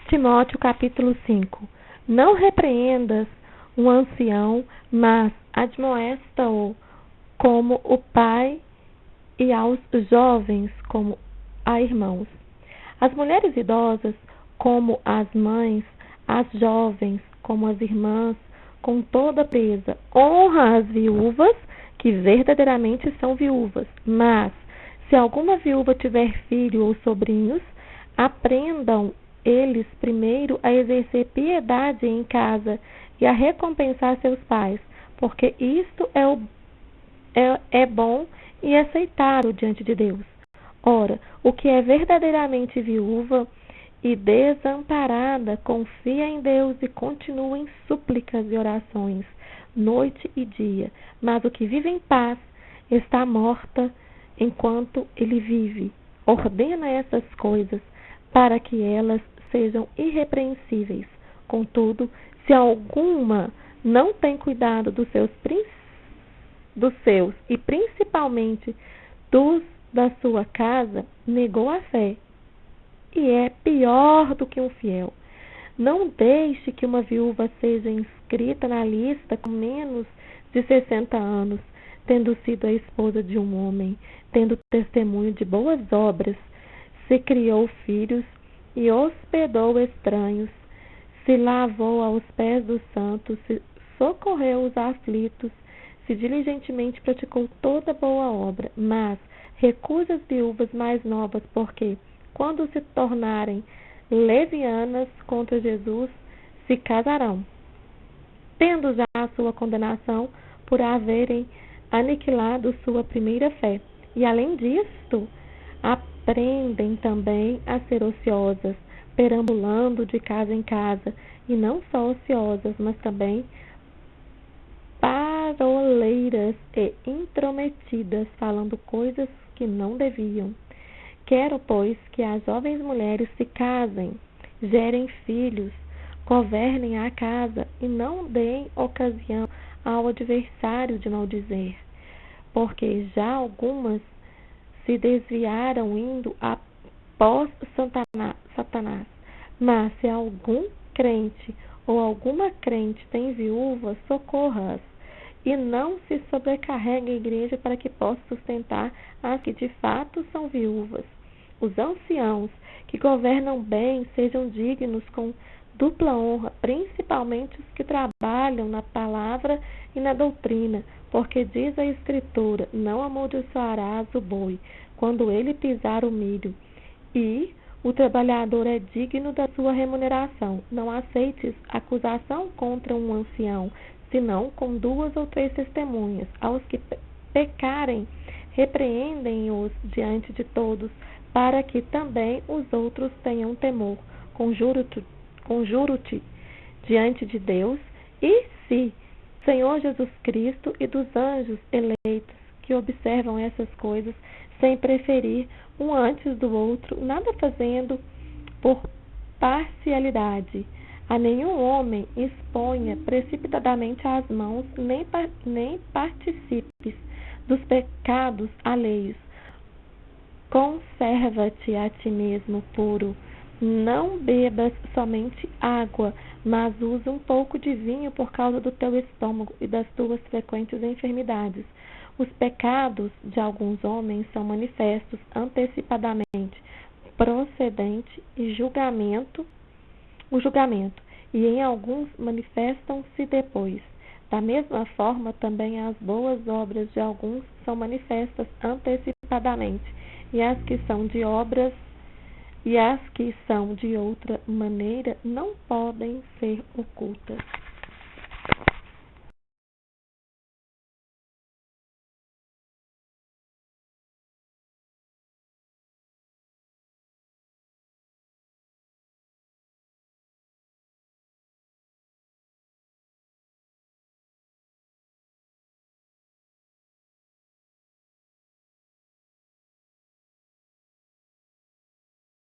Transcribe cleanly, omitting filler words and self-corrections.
Timóteo capítulo 5. Não repreendas um ancião, mas admoesta-o como o pai e aos jovens como a irmãos. As mulheres idosas como as mães, as jovens como as irmãs, com toda presa. Honra as viúvas que verdadeiramente são viúvas. Mas, se alguma viúva tiver filho ou sobrinhos, aprendam eles primeiro a exercer piedade em casa e a recompensar seus pais, porque isto é bom e aceitável diante de Deus. Ora, o que é verdadeiramente viúva e desamparada confia em Deus e continua em súplicas e orações, noite e dia. Mas o que vive em paz está morta enquanto ele vive. Ordena essas coisas para que elas sejam irrepreensíveis. Contudo, se alguma não tem cuidado dos seus e principalmente dos da sua casa, negou a fé e é pior do que um fiel. Não deixe que uma viúva seja inscrita na lista com menos de 60 anos, tendo sido a esposa de um homem, tendo testemunho de boas obras, se criou filhos e hospedou estranhos, se lavou aos pés dos santos, se socorreu os aflitos, se diligentemente praticou toda boa obra, mas recusa as viúvas mais novas, porque, quando se tornarem levianas contra Jesus, se casarão, tendo já a sua condenação por haverem aniquilado sua primeira fé. E, além disto, aprendem também a ser ociosas, perambulando de casa em casa, e não só ociosas, mas também paroleiras e intrometidas, falando coisas que não deviam. Quero, pois, que as jovens mulheres se casem, gerem filhos, governem a casa e não deem ocasião ao adversário de maldizer, porque já algumas se desviaram indo após Satanás. Mas se algum crente ou alguma crente tem viúva, socorra-as, e não se sobrecarregue a igreja para que possa sustentar as que de fato são viúvas. Os anciãos que governam bem sejam dignos com dupla honra, principalmente os que trabalham na palavra e na doutrina, porque diz a Escritura: não amaldiçoarás o boi quando ele pisar o milho, e o trabalhador é digno da sua remuneração. Não aceites acusação contra um ancião, senão com 2 ou 3 testemunhas. Aos que pecarem, repreendem-os diante de todos, para que também os outros tenham temor. Conjuro-te diante de Deus e Senhor Jesus Cristo e dos anjos eleitos que observam essas coisas, sem preferir um antes do outro, nada fazendo por parcialidade. A nenhum homem exponha precipitadamente as mãos, nem participes dos pecados alheios. Conserva-te a ti mesmo puro. Não bebas somente água, mas usa um pouco de vinho por causa do teu estômago e das tuas frequentes enfermidades. Os pecados de alguns homens são manifestos antecipadamente, procedente e o julgamento, e em alguns manifestam-se depois. Da mesma forma, também as boas obras de alguns são manifestas antecipadamente, e as que são de outra maneira não podem ser ocultas.